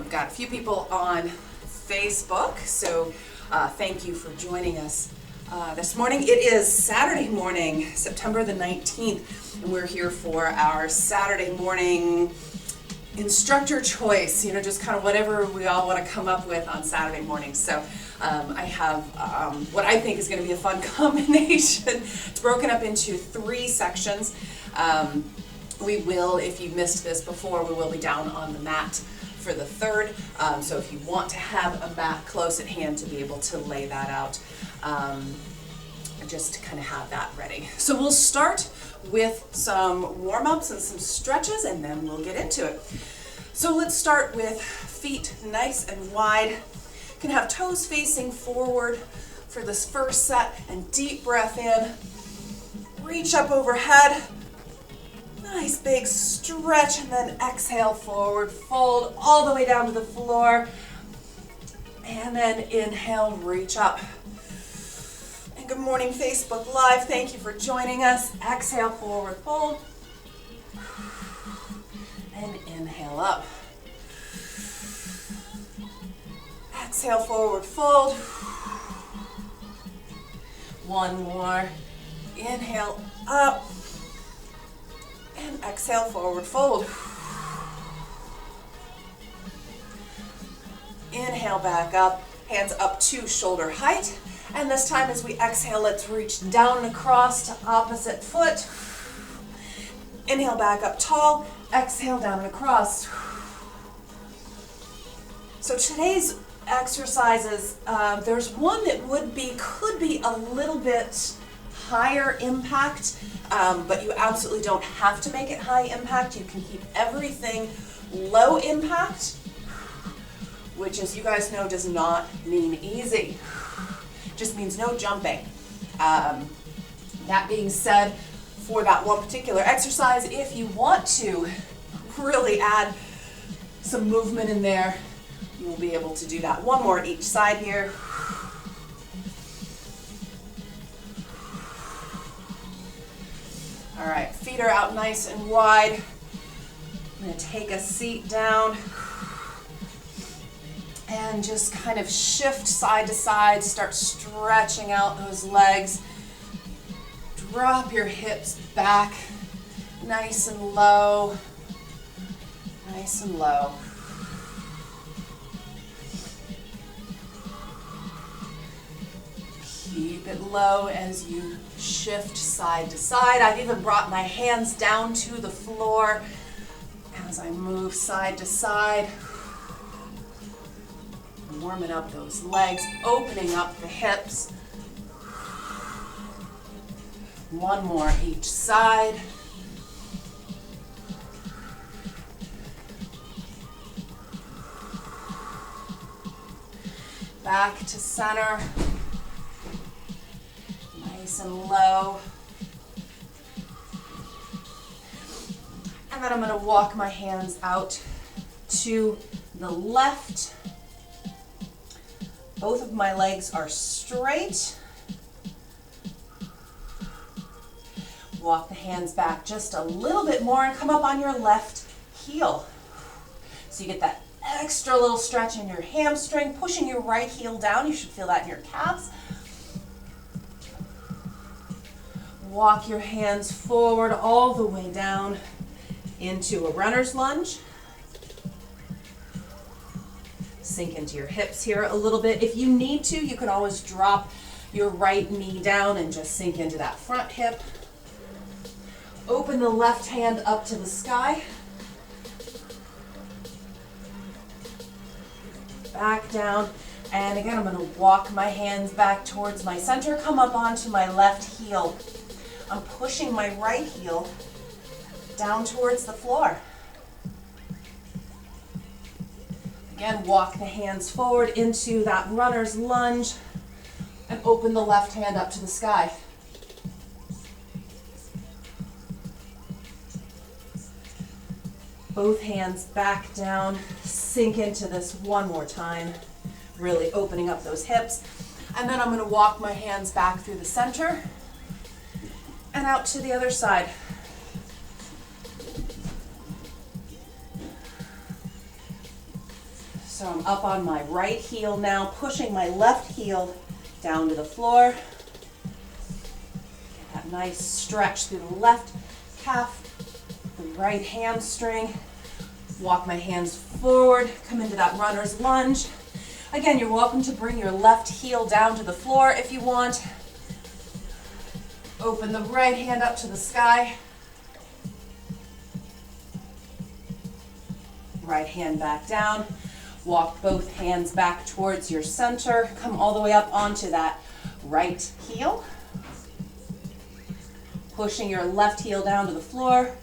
We've got a few people on Facebook, so thank you for joining us this morning. It is Saturday morning, September the 19th, and we're here for our Saturday morning instructor choice, just kind of whatever we all want to come up with on Saturday mornings. So I have what I think is going to be a fun combination. It's broken up into 3 sections. We will, if you missed this before, we will be down on the mat for the 3rd. So if you want to have a mat close at hand to be able to lay that out, just to kind of have that ready. So we'll start with some warm-ups and some stretches, and then we'll get into it. So let's start with feet nice and wide. You can have toes facing forward for this first set, and deep breath in. Reach up overhead. Nice big stretch, and then exhale, forward fold all the way down to the floor. And then inhale, reach up. And good morning, Facebook Live. Thank you for joining us. Exhale, forward fold. And inhale up. Exhale, forward fold. One more. Inhale up. And exhale, forward fold. Inhale back up, hands up to shoulder height. And this time as we exhale, let's reach down and across to opposite foot. Inhale back up tall, exhale down and across. So today's exercises, there's one that could be a little bit higher impact, but you absolutely don't have to make it high impact. You can keep everything low impact, which, as you guys know, does not mean easy. Just means no jumping. That being said, for that one particular exercise, if you want to really add some movement in there, you will be able to do that. One more each side here. All right, feet are out nice and wide. I'm going to take a seat down and just kind of shift side to side, start stretching out those legs. Drop your hips back, nice and low, nice and low. Keep it low as you shift side to side. I've even brought my hands down to the floor as I move side to side. Warming up those legs, opening up the hips. One more each side. Back to center. Nice and low. And then I'm going to walk my hands out to the left. Both of my legs are straight. Walk the hands back just a little bit more and come up on your left heel. So you get that extra little stretch in your hamstring, pushing your right heel down. You should feel that in your calves. Walk your hands forward all the way down into a runner's lunge. Sink into your hips here a little bit. If you need to, you can always drop your right knee down and just sink into that front hip. Open the left hand up to the sky. Back down. And again, I'm going to walk my hands back towards my center. Come up onto my left heel. I'm pushing my right heel down towards the floor. Again, walk the hands forward into that runner's lunge and open the left hand up to the sky. Both hands back down, sink into this one more time, really opening up those hips. And then I'm going to walk my hands back through the center and out to the other side. So I'm up on my right heel now, pushing my left heel down to the floor. Get that nice stretch through the left calf, the right hamstring. Walk my hands forward, come into that runner's lunge. Again, you're welcome to bring your left heel down to the floor if you want. Open the right hand up to the sky. Right hand back down. Walk both hands back towards your center. Come all the way up onto that right heel. Pushing your left heel down to the floor.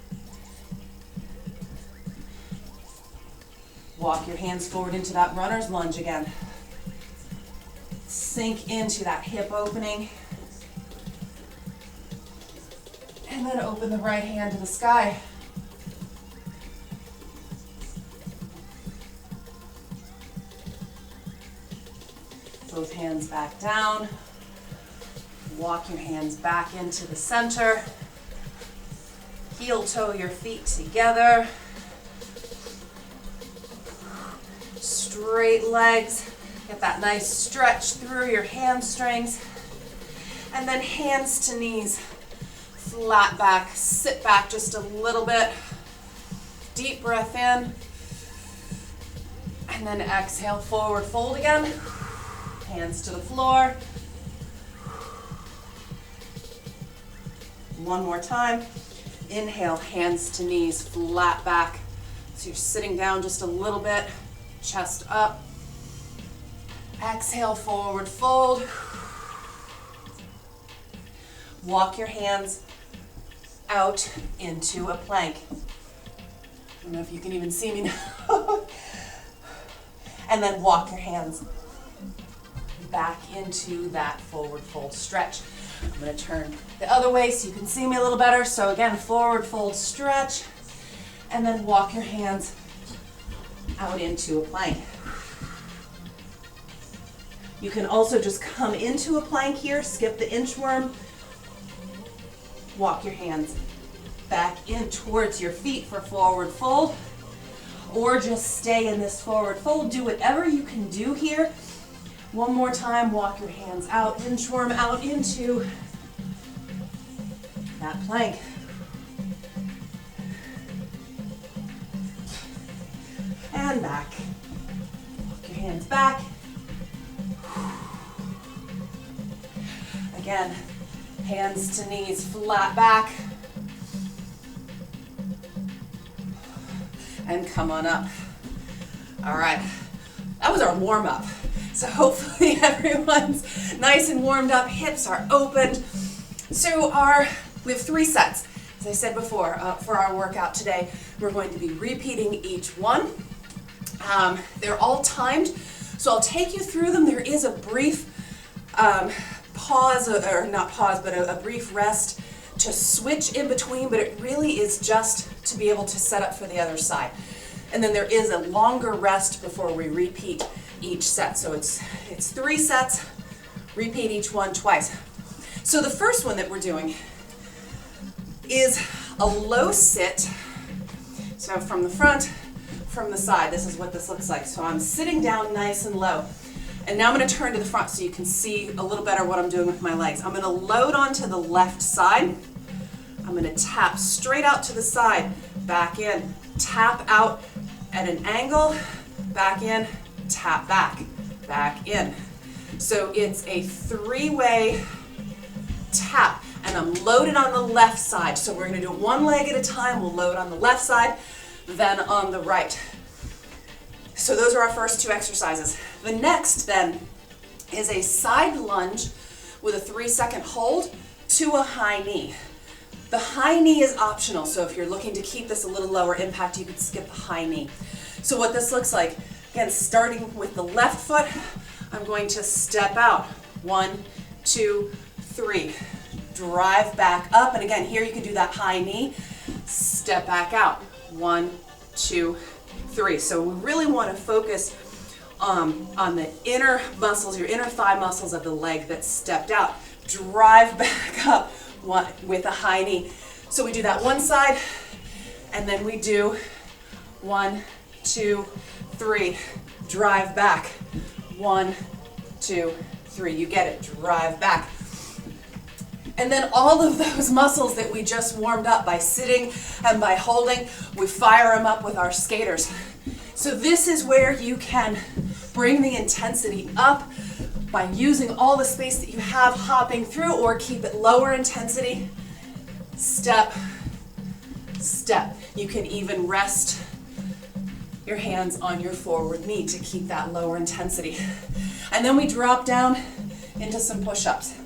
Walk your hands forward into that runner's lunge again. Sink into that hip opening. And then open the right hand to the sky. Both hands back down. Walk your hands back into the center. Heel toe your feet together. Straight legs. Get that nice stretch through your hamstrings. And then hands to knees. Flat back. Sit back just a little bit. Deep breath in. And then exhale, forward fold again. Hands to the floor. One more time. Inhale, hands to knees, flat back. So you're sitting down just a little bit, chest up. Exhale, forward fold. Walk your hands out into a plank. I don't know if you can even see me now. And then walk your hands back into that forward fold stretch. I'm going to turn the other way so you can see me a little better. So again, forward fold stretch, and then walk your hands out into a plank. You can also just come into a plank here, skip the inchworm, walk your hands back in towards your feet for forward fold, or just stay in this forward fold. Do whatever you can do here. One more time, walk your hands out, inchworm out into that plank. And back. Walk your hands back. Again, hands to knees, flat back. And come on up. All right, that was our warm up. So hopefully everyone's nice and warmed up, hips are opened. So we have 3 sets, as I said before, for our workout today. We're going to be repeating each one. They're all timed, so I'll take you through them. There is a brief pause, or not pause, but a brief rest to switch in between, but it really is just to be able to set up for the other side. And then there is a longer rest before we repeat each set. So it's 3 sets, repeat each one twice. So the first one that we're doing is a low sit. So from the front, from the side, this is what this looks like. So I'm sitting down nice and low. And now I'm going to turn to the front so you can see a little better what I'm doing with my legs. I'm going to load onto the left side. I'm going to tap straight out to the side, back in, tap out at an angle, back in, tap back in. So it's a 3-way tap, and I'm loaded on the left side. So we're going to do it one leg at a time. We'll load on the left side, then on the right. So those are our first 2 exercises. The next then is a side lunge with a 3-second hold to a high knee. The high knee is optional, so if you're looking to keep this a little lower impact, you could skip the high knee. So what this looks like, again, starting with the left foot, I'm going to step out. 1, 2, 3. Drive back up, and again, here you can do that high knee. Step back out. 1, 2, 3. So we really want to focus on the inner muscles, your inner thigh muscles of the leg that stepped out. Drive back up with a high knee. So we do that one side, and then we do 1, 2, 3, drive back. 1, 2, 3. You get it, drive back. And then all of those muscles that we just warmed up by sitting and by holding, we fire them up with our skaters. So this is where you can bring the intensity up by using all the space that you have hopping through, or keep it lower intensity. Step, step. You can even rest your hands on your forward knee to keep that lower intensity. And then we drop down into some push-ups.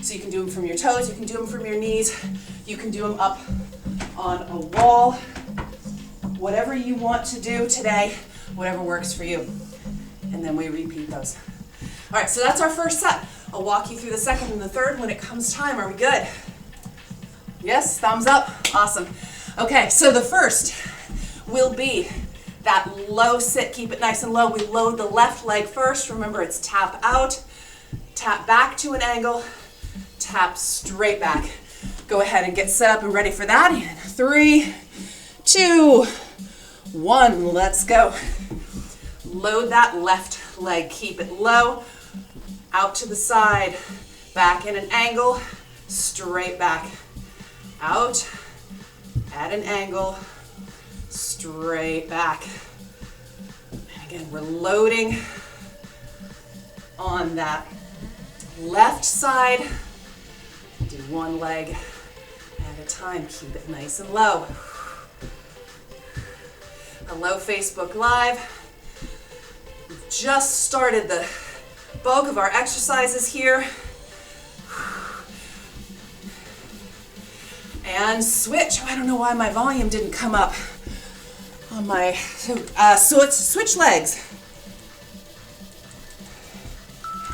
So you can do them from your toes, you can do them from your knees, you can do them up on a wall. Whatever you want to do today, whatever works for you. And then we repeat those. All right, so that's our first set. I'll walk you through the second and the third when it comes time. Are we good? Yes, thumbs up, awesome. Okay, so the first will be that low sit, keep it nice and low. We load the left leg first. Remember, it's tap out, tap back to an angle, tap straight back. Go ahead and get set up and ready for that. In 3, 2, 1, let's go. Load that left leg, keep it low, out to the side, back in an angle, straight back, out, at an angle, straight back. And again, we're loading on that left side. Do one leg at a time. Keep it nice and low. Hello, Facebook Live. We've just started the bulk of our exercises here. And switch. I don't know why my volume didn't come up on my switch legs.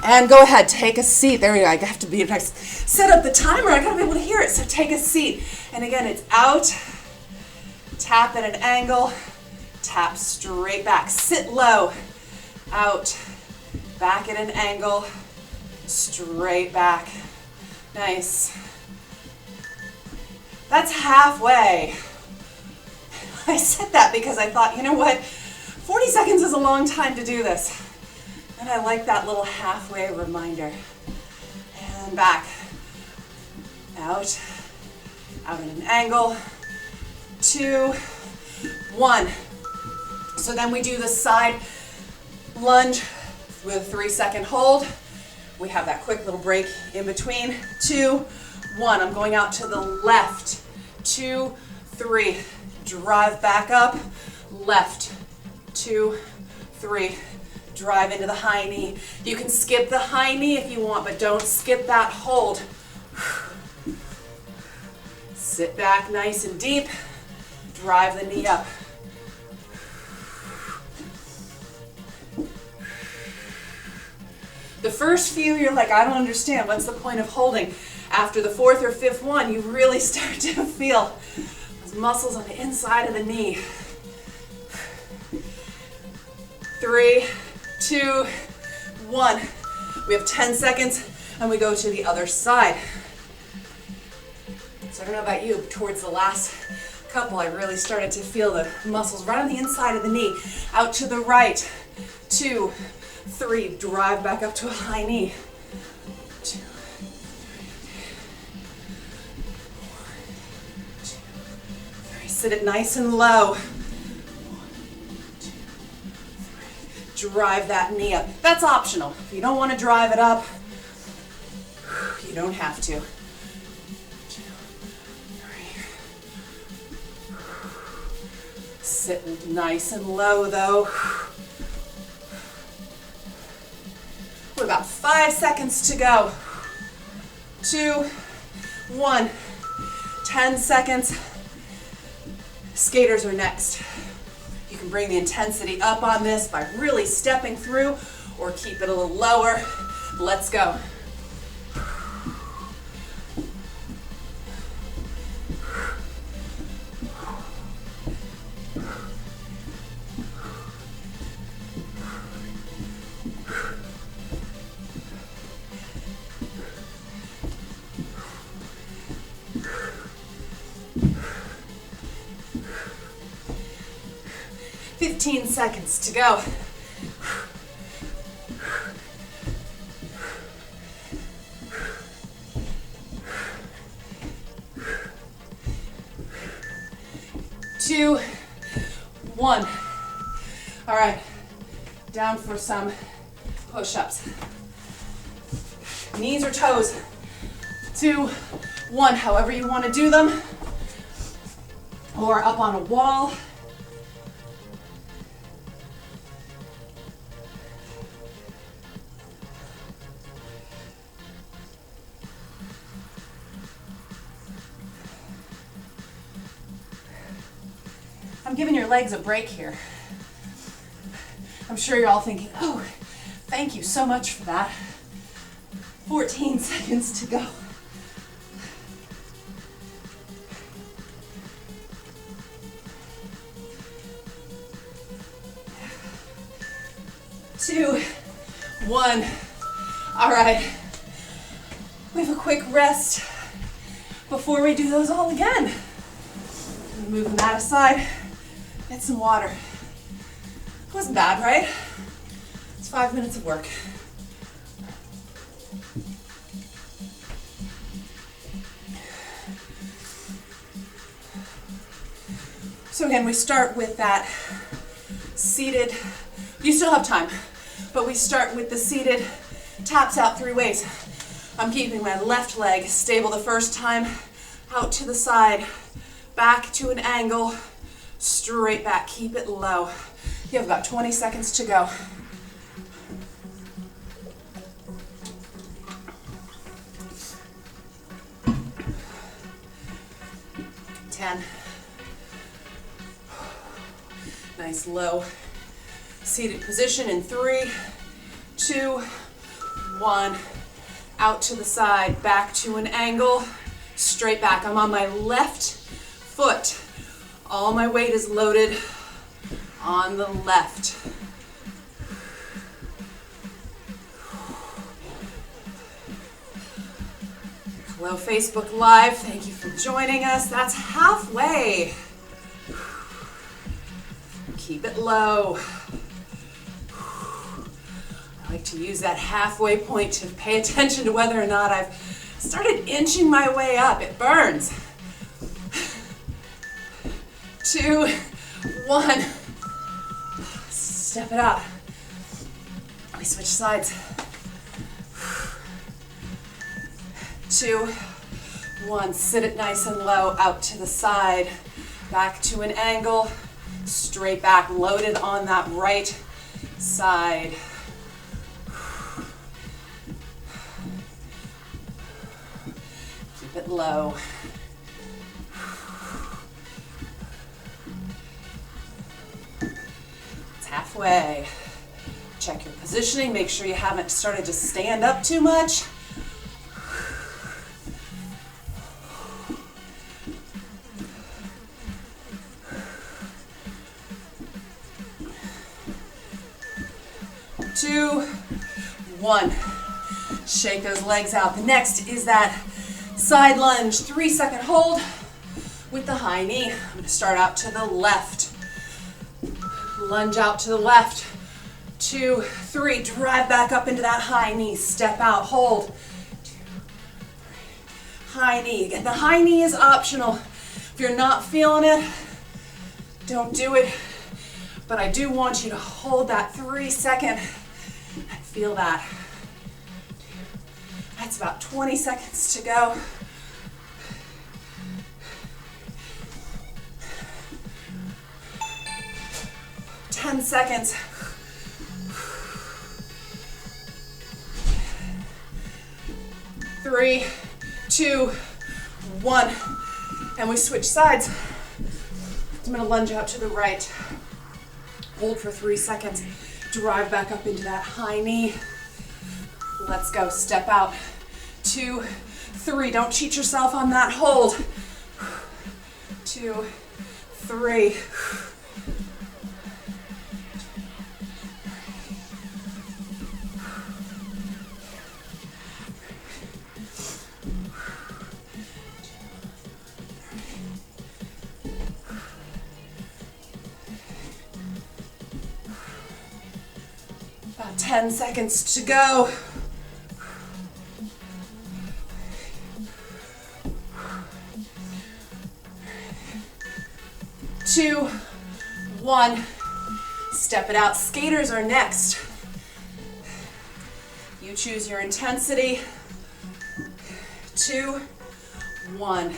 And go ahead, take a seat. There we go. I have to be set up the timer. I gotta be able to hear it. So take a seat. And again, it's out, tap at an angle, tap straight back. Sit low, out, back at an angle, straight back. Nice. That's halfway. I said that because I thought, you know what? 40 seconds is a long time to do this. And I like that little halfway reminder. And back. Out. Out at an angle. 2, 1. So then we do the side lunge with a 3-second hold. We have that quick little break in between. 2, 1. I'm going out to the left. 2, 3. Drive back up. Left. 2, 3. Drive into the high knee. You can skip the high knee if you want, but don't skip that hold. Sit back nice and deep. Drive the knee up. The first few, you're like, I don't understand. What's the point of holding? After the 4th or 5th one, you really start to feel those muscles on the inside of the knee. 3, 2, 1. We have 10 seconds and we go to the other side. So I don't know about you, but towards the last couple, I really started to feel the muscles right on the inside of the knee. Out to the right. 2, 3. Drive back up to a high knee. 2, 3. 1, 2, 3. Sit it nice and low. Drive that knee up. That's optional. If you don't want to drive it up, you don't have to. 2, 3. Sit nice and low though. We're about 5 seconds to go. 2, 1. 10 seconds. Skaters are next. You can bring the intensity up on this by really stepping through or keep it a little lower. Let's go. 15 seconds to go. Two, one. All right, down for some push-ups. Knees or toes. 2, 1, however you want to do them. Or up on a wall. I'm giving your legs a break here. I'm sure you're all thinking, oh, thank you so much for that. 14 seconds to go. Two, one. All right. We have a quick rest before we do those all again. Move that aside. Get some water. It wasn't bad, right? It's 5 minutes of work. So again, we start with that seated, you still have time, but we start with the seated taps out 3 ways. I'm keeping my left leg stable the first time, out to the side, back to an angle, straight back, keep it low. You have about 20 seconds to go. Ten. Nice low seated position in 3, 2, 1. Out to the side, back to an angle, straight back. I'm on my left foot. All my weight is loaded on the left. Hello, Facebook Live. Thank you for joining us. That's halfway. Keep it low. I like to use that halfway point to pay attention to whether or not I've started inching my way up. It burns. 2, 1. Step it up. We switch sides. 2, 1. Sit it nice and low, out to the side, back to an angle, straight back, loaded on that right side. Keep it low. It's halfway. Check your positioning, make sure you haven't started to stand up too much. Two, 1. Shake those legs out. The next is that side lunge, 3-second hold with the high knee. I'm going to start out to the left. Lunge out to the left. 2, 3. Drive back up into that high knee. Step out, hold. 2, 3. High knee. Again, the high knee is optional. If you're not feeling it, don't do it. But I do want you to hold that 3-second. Feel that. That's about 20 seconds to go. Ten seconds. 3, 2, 1. And we switch sides. I'm going to lunge out to the right. Hold for 3 seconds. Drive back up into that high knee. Let's go. Step out. 2, 3. Don't cheat yourself on that hold. 2, 3. About 10 seconds to go. Two, one. Step it out. Skaters are next. You choose your intensity. 2, 1.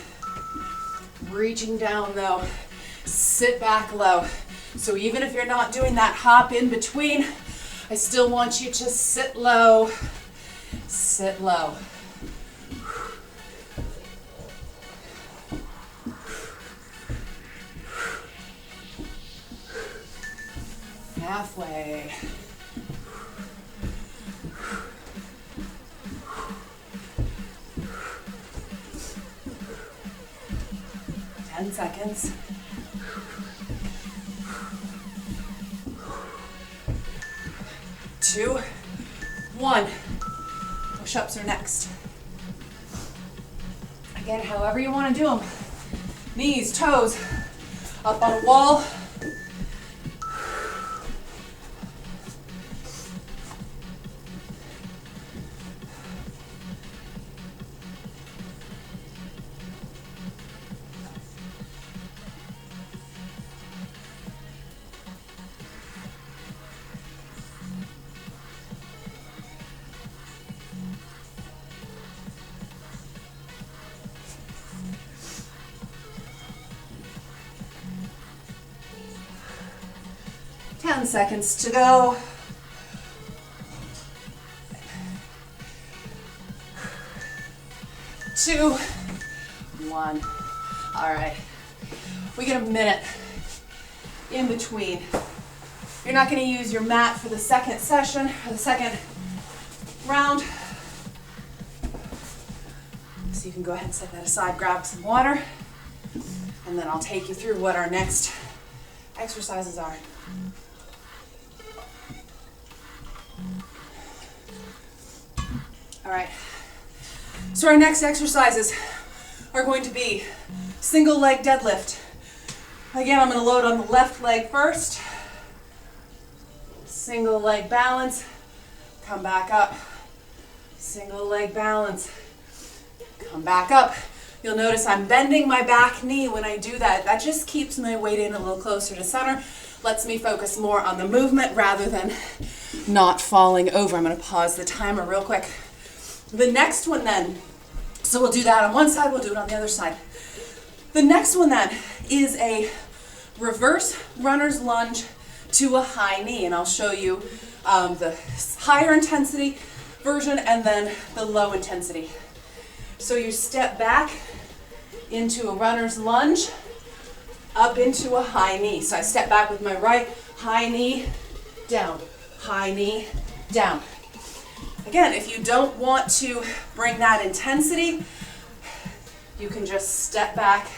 Reaching down though. Sit back low. So even if you're not doing that hop in between, I still want you to sit low. Sit low. Halfway. Ten seconds. Two, one. Push-ups are next. Again, however you want to do them. Knees, toes, up on a wall. Seconds to go. Two, one. All right. We get a minute in between. You're not going to use your mat for the second session or the second round. So you can go ahead and set that aside, grab some water, and then I'll take you through what our next exercises are. All right, so our next exercises are going to be single leg deadlift. Again, I'm going to load on the left leg first. Single leg balance, come back up. Single leg balance, come back up. You'll notice I'm bending my back knee when I do that. That just keeps my weight in a little closer to center, lets me focus more on the movement rather than not falling over. I'm going to pause the timer real quick. The next one then, so we'll do that on one side, we'll do it on the other side. The next one then is a reverse runner's lunge to a high knee, and I'll show you the higher intensity version and then the low intensity. So you step back into a runner's lunge, up into a high knee. So I step back with my right, high knee, down, high knee, down. Again, if you don't want to bring that intensity, you can just step back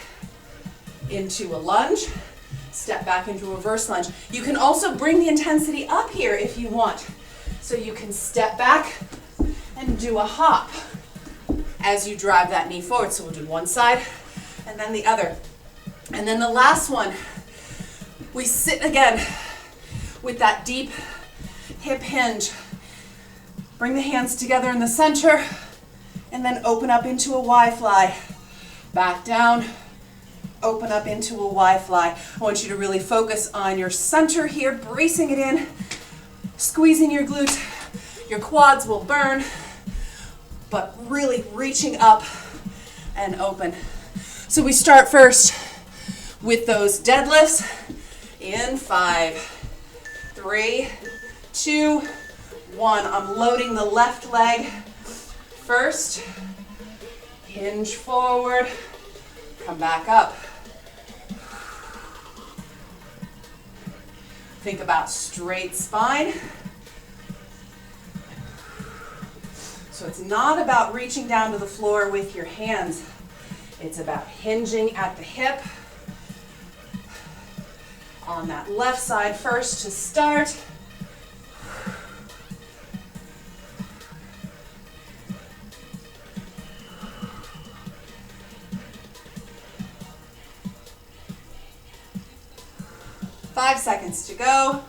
into a lunge, step back into a reverse lunge. You can also bring the intensity up here if you want. So you can step back and do a hop as you drive that knee forward. So we'll do one side and then the other. And then the last one, we sit again with that deep hip hinge. Bring the hands together in the center and then open up into a Y-fly. Back down, open up into a Y-fly. I want you to really focus on your center here, bracing it in, squeezing your glutes. Your quads will burn, but really reaching up and open. So we start first with those deadlifts in 5, 3, 2, 1. I'm loading the left leg first. Hinge forward, come back up. Think about straight spine. So it's not about reaching down to the floor with your hands. It's about hinging at the hip. On that left side first to start. Five seconds to go.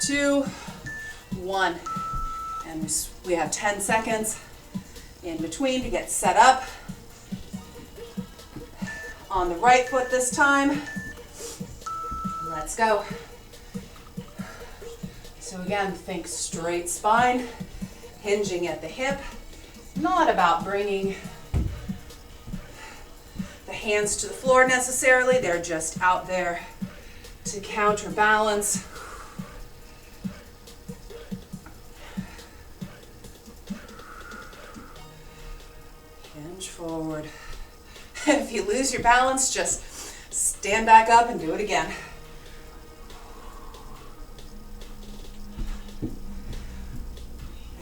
2, 1. And we have 10 seconds in between to get set up. On the right foot this time. Let's go. So again, think straight spine, hinging at the hip. Not about bringing the hands to the floor necessarily. They're just out there to counterbalance. Hinge forward. If you lose your balance, just stand back up and do it again.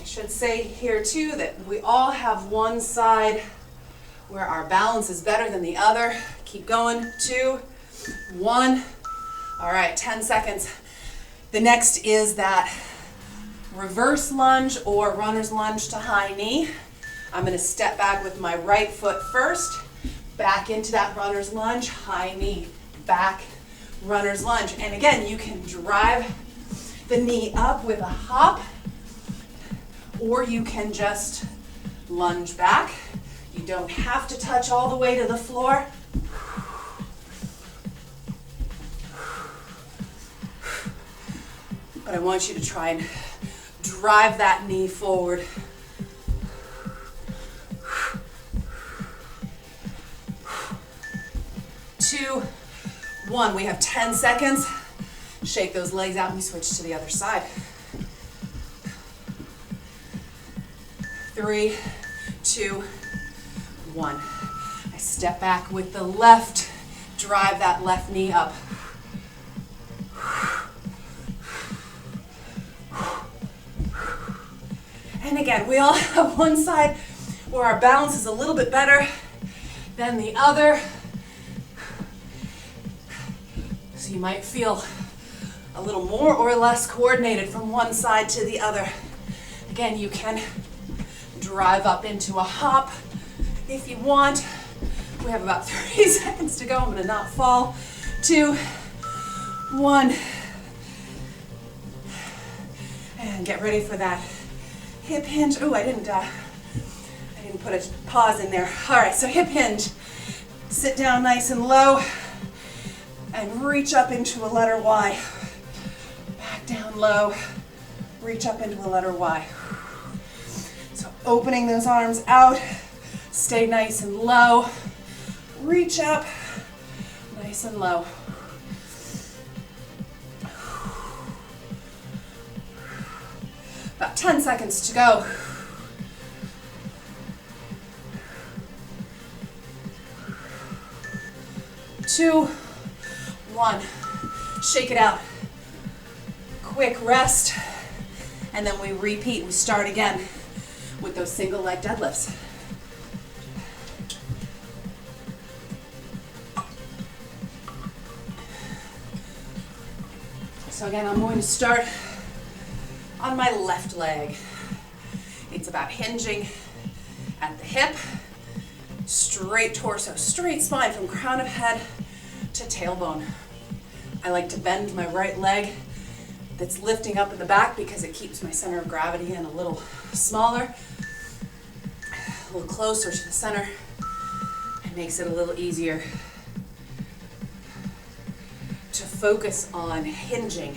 I should say here too that we all have one side where our balance is better than the other. Keep going. 2, 1. All right, 10 seconds. The next is that reverse lunge or runner's lunge to high knee. I'm going to step back with my right foot first, back into that runner's lunge, high knee, back, runner's lunge. And again, you can drive the knee up with a hop, or you can just lunge back. You don't have to touch all the way to the floor. But I want you to try and drive that knee forward. 2, 1. We have 10 seconds. Shake those legs out and we switch to the other side. 3, 2, 1. I step back with the left, drive that left knee up. And again, we all have one side where our balance is a little bit better than the other. So you might feel a little more or less coordinated from one side to the other. Again, you can drive up into a hop if you want. We have about 30 seconds to go. I'm gonna not fall. 2, 1. And get ready for that hip hinge. Oh, I didn't put a pause in there. All right, so hip hinge. Sit down nice and low and reach up into a letter Y. Back down low, reach up into a letter Y. So opening those arms out, stay nice and low, reach up, nice and low. About 10 seconds to go. 2, 1. Shake it out. Quick rest. And then we repeat. We start again with those single leg deadlifts. So again, I'm going to start on my left leg. It's about hinging at the hip, straight torso, straight spine from crown of head to tailbone. I like to bend my right leg that's lifting up in the back because it keeps my center of gravity in a little smaller, a little closer to the center. It makes it a little easier to focus on hinging,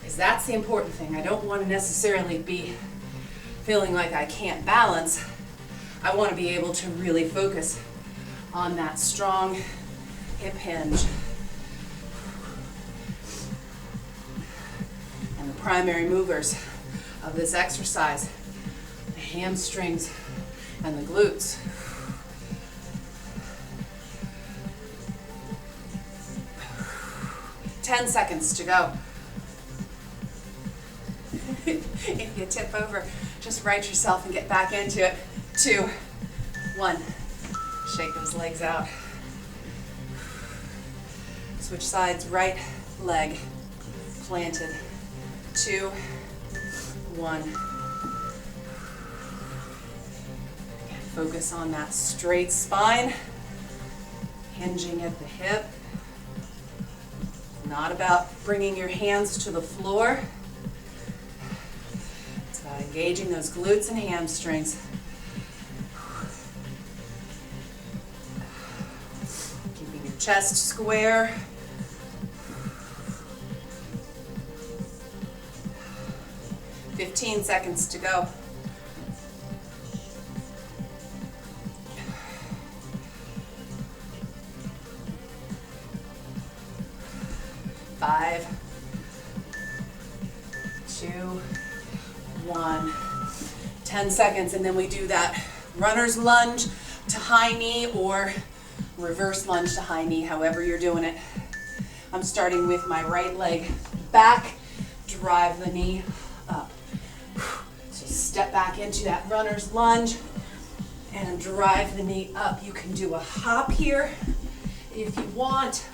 because that's the important thing. I don't want to necessarily be feeling like I can't balance. I want to be able to really focus on that strong hip hinge. And the primary movers of this exercise, the hamstrings and the glutes. Ten seconds to go. If you tip over, just right yourself and get back into it. 2, 1. Shake those legs out. Switch sides, right leg planted. 2, 1. Again, focus on that straight spine, hinging at the hip. Not about bringing your hands to the floor. Engaging those glutes and hamstrings. Keeping your chest square. "15 seconds to go. 5, 2, 1. 10 seconds, and then we do that runner's lunge to high knee or reverse lunge to high knee, however you're doing it. I'm starting with my right leg back, drive the knee up. So step back into that runner's lunge and drive the knee up. You can do a hop here if you want.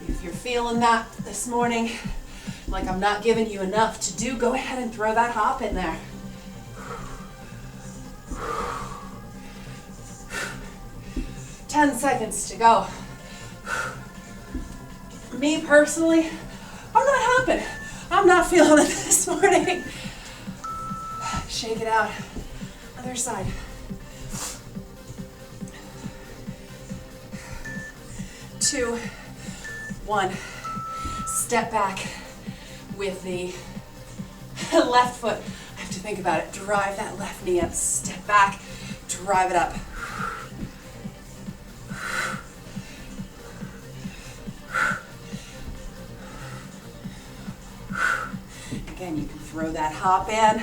If you're feeling that this morning, like I'm not giving you enough to do, go ahead and throw that hop in there. "10 seconds to go." Me personally, I'm not hopping. I'm not feeling it this morning. Shake it out. Other side. 2, 1. Step back with the left foot. I have to think about it. Drive that left knee up. Step back. Drive it up. Again, you can throw that hop in.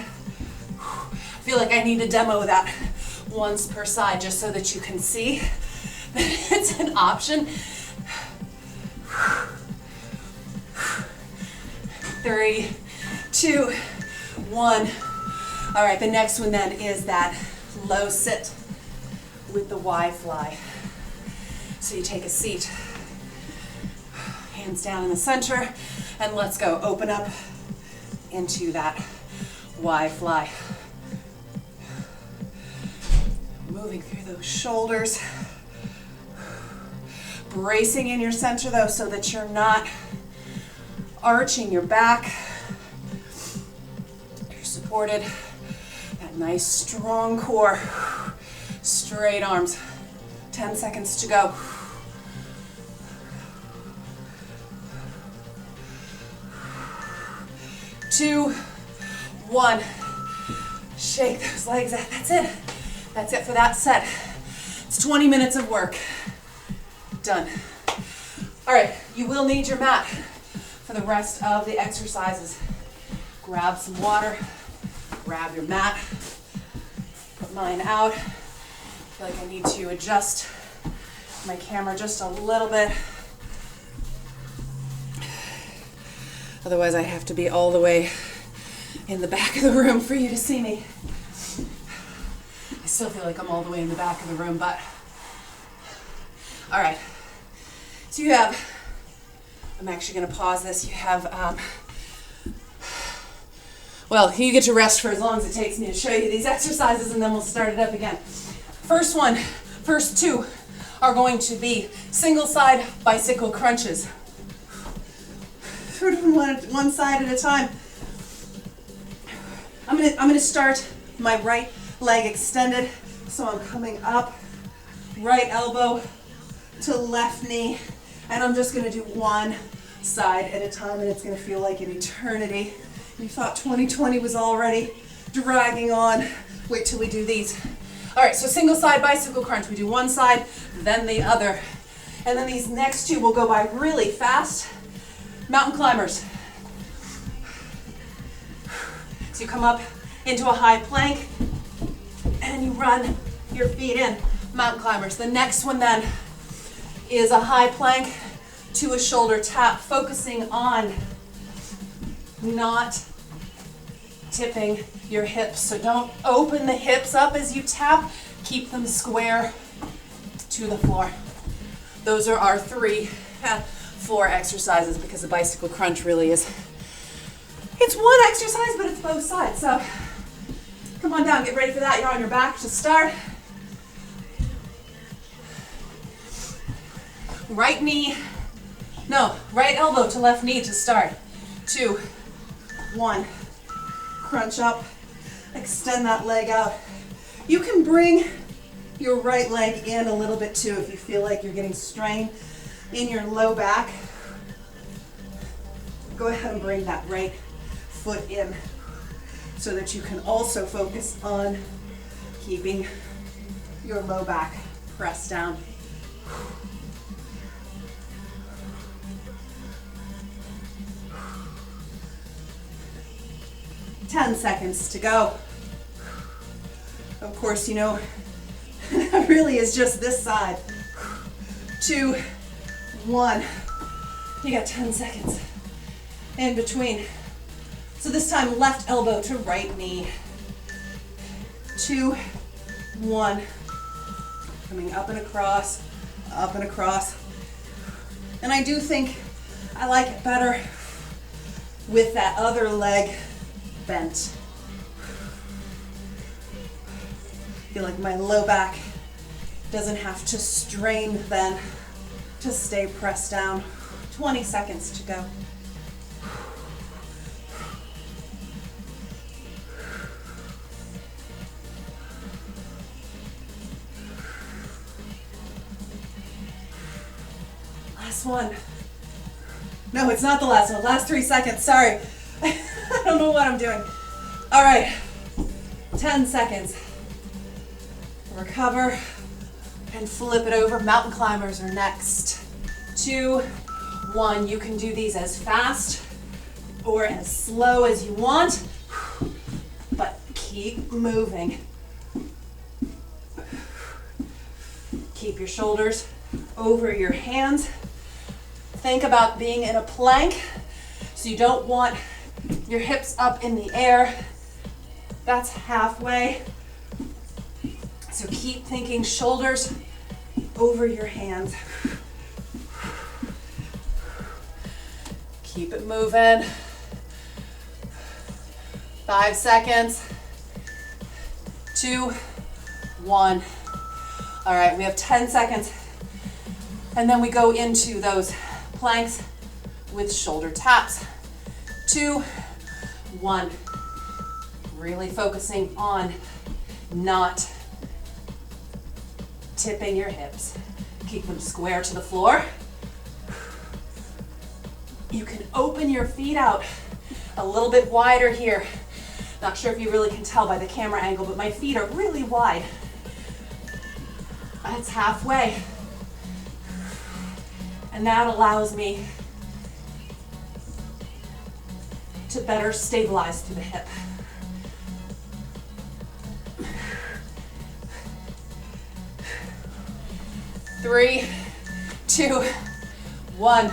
I feel like I need to demo that once per side just so that you can see that it's an option. 3, 2, 1. All right, the next one then is that low sit with the Y fly. So you take a seat, hands down in the center, and let's go. Open up into that Y fly. Moving through those shoulders. Bracing in your center though so that you're not arching your back. You're supported. That nice strong core. Straight arms. 10 seconds to go. 2, 1. Shake those legs out. That's it. That's it for that set. It's 20 minutes of work. Done. All right, you will need your mat for the rest of the exercises. Grab some water, grab your mat, put mine out. I feel like I need to adjust my camera just a little bit. Otherwise I have to be all the way in the back of the room for you to see me. I still feel like I'm all the way in the back of the room, but all right. So you have, I'm actually going to pause this. You have, well, you get to rest for as long as it takes me to show you these exercises, and then we'll start it up again. First two are going to be single side bicycle crunches. We're doing one side at a time. I'm gonna start my right leg extended, so I'm coming up, right elbow to left knee, and I'm just gonna do one side at a time, and it's gonna feel like an eternity. You thought 2020 was already dragging on. Wait till we do these. All right, so single side bicycle crunch. We do one side, then the other. And then these next two will go by really fast. Mountain climbers. So you come up into a high plank and you run your feet in. Mountain climbers. The next one then is a high plank to a shoulder tap, focusing on not tipping your hips. So don't open the hips up as you tap. Keep them square to the floor. Those are our three floor exercises, because the bicycle crunch really is, it's one exercise, but it's both sides. So come on down, get ready for that. You're on your back to start. Right elbow to left knee to start. 2, 1. Crunch up Extend that leg out. You can bring your right leg in a little bit too if you feel like you're getting strain in your low back. Go ahead and bring that right foot in so that you can also focus on keeping your low back pressed down. 10 seconds to go. Of course, you know, it really is just this side. 2, 1. You got 10 seconds in between. So this time, left elbow to right knee. 2, 1. Coming up and across, up and across. And I do think I like it better with that other leg bent. Feel like my low back doesn't have to strain then to stay pressed down. 20 seconds to go. Last one. No, it's not the last one. Last 3 seconds. Sorry. I don't know what I'm doing. All right. 10 seconds. Recover and flip it over. Mountain climbers are next. 2, 1. You can do these as fast or as slow as you want, but keep moving. Keep your shoulders over your hands. Think about being in a plank, so you don't want your hips up in the air. That's halfway. So keep thinking shoulders over your hands. Keep it moving. 5 seconds. 2, 1. All right, we have 10 seconds. And then we go into those planks with shoulder taps. 2, 1. Really focusing on not tipping your hips. Keep them square to the floor. You can open your feet out a little bit wider here. Not sure if you really can tell by the camera angle, but my feet are really wide. That's halfway. And that allows me to better stabilize through the hip. 3, 2, 1.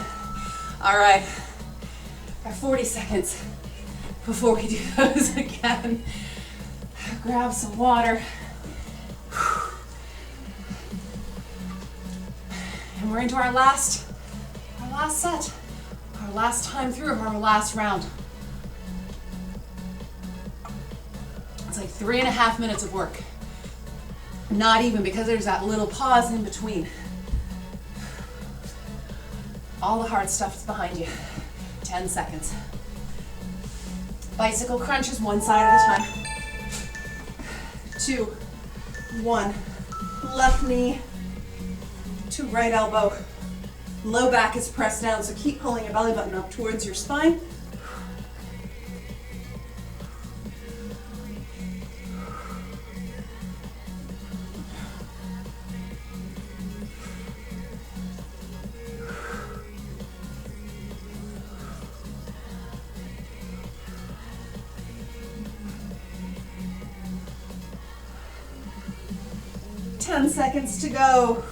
All right, got 40 seconds before we do those again. Grab some water. And we're into our last set, our last time through, our last round. It's like 3.5 minutes of work. Not even, because there's that little pause in between. All the hard stuff is behind you. 10 seconds. Bicycle crunches, one side at a time. 2, 1. Left knee to right elbow. Low back is pressed down, so keep pulling your belly button up towards your spine. Seconds to go.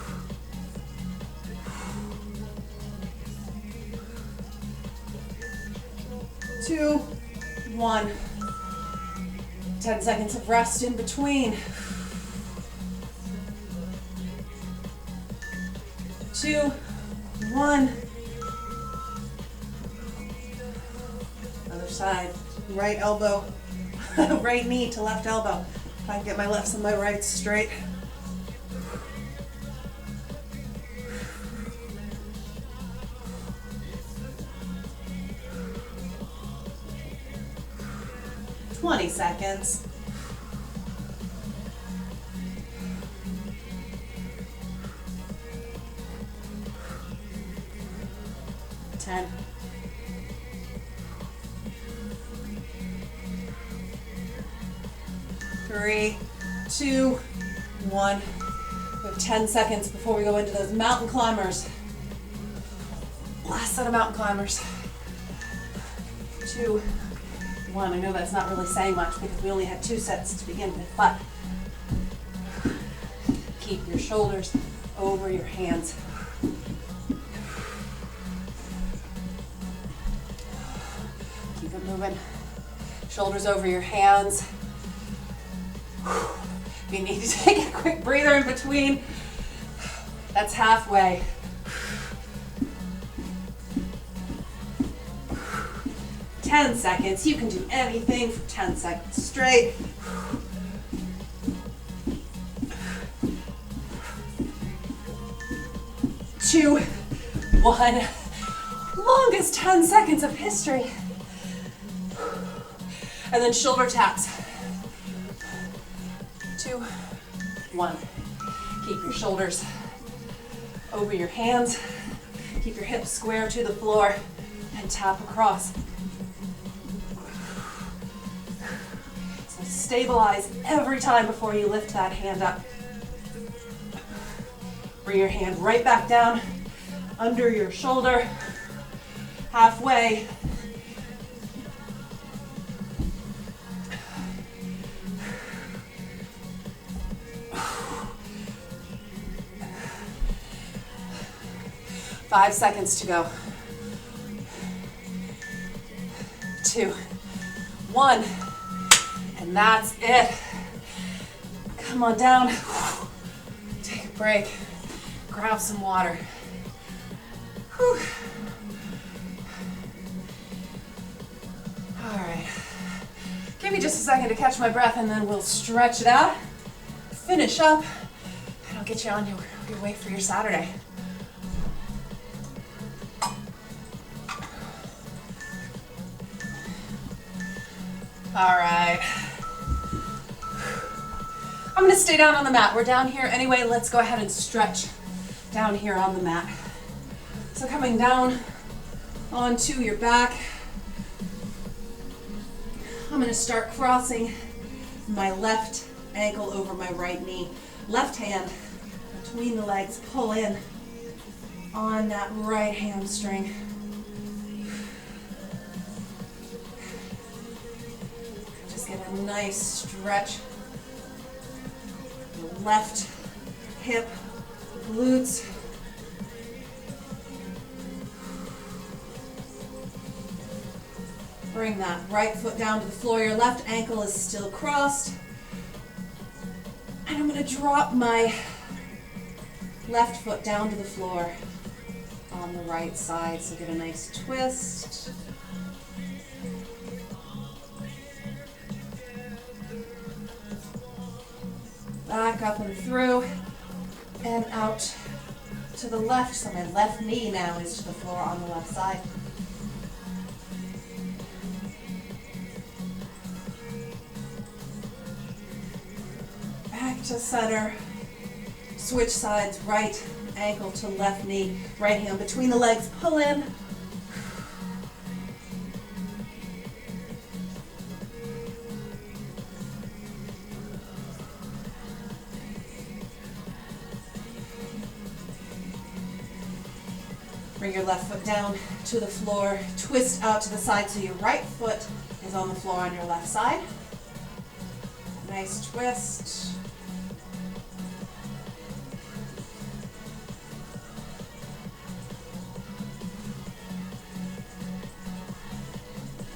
2, 1. 10 seconds of rest in between. 2, 1. Other side. Right elbow, right knee to left elbow. If I can get my lefts and my rights straight. 20 seconds. 10. 3, 2, 1. We have 10 seconds before we go into those mountain climbers. Last set of mountain climbers. 2, 1. I know that's not really saying much because we only had 2 sets to begin with, but keep your shoulders over your hands. Keep it moving. Shoulders over your hands. If you need to take a quick breather in between, that's halfway. 10 seconds. You can do anything for 10 seconds straight. 2, 1. Longest 10 seconds of history. And then shoulder taps. 2, 1. Keep your shoulders over your hands. Keep your hips square to the floor and tap across. So stabilize every time before you lift that hand up. Bring your hand right back down under your shoulder, halfway. Five seconds to go. 2, 1, and that's it. Come on down. Take a break. Grab some water. Whew. All right. Give me just a second to catch my breath and then we'll stretch it out, finish up, and I'll get you on your way for your Saturday. All right. I'm gonna stay down on the mat. We're down here anyway. Let's go ahead and stretch down here on the mat. So coming down onto your back, I'm gonna start crossing my left ankle over my right knee. Left hand between the legs, pull in on that right hamstring. Just get a nice stretch. The left hip, glutes. Bring that right foot down to the floor. Your left ankle is still crossed. And I'm going to drop my left foot down to the floor on the right side. So get a nice twist. Back up and through and out to the left. So my left knee now is to the floor on the left side. Back to center. Switch sides, right ankle to left knee, right hand between the legs, pull in. Bring your left foot down to the floor, twist out to the side so your right foot is on the floor on your left side. Nice twist.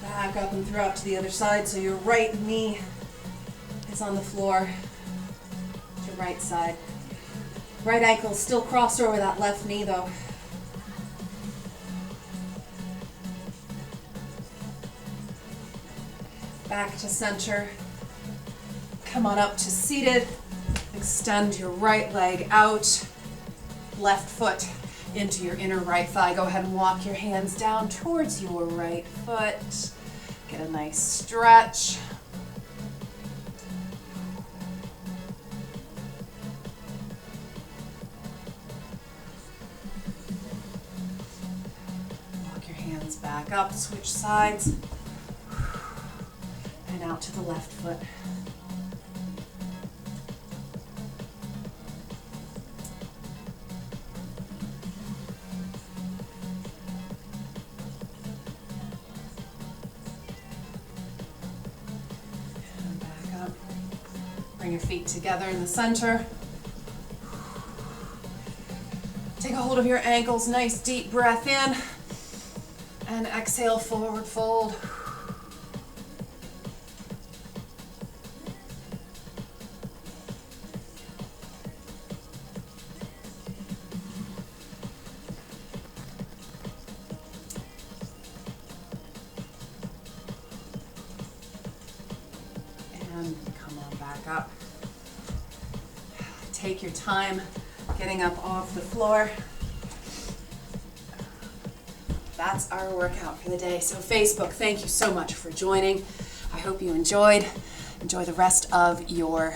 Back up and throw out to the other side so your right knee is on the floor to your right side. Right ankle still crossed over that left knee though. Back to center. Come on up to seated. Extend your right leg out. Left foot into your inner right thigh. Go ahead and walk your hands down towards your right foot. Get a nice stretch. back up, switch sides, and out to the left foot. And back up. Bring your feet together in the center. Take a hold of your ankles, nice deep breath in, and exhale, forward fold. And come on back up. Take your time getting up off the floor. That's our workout for the day. So Facebook, thank you so much for joining. I hope you enjoyed. Enjoy the rest of your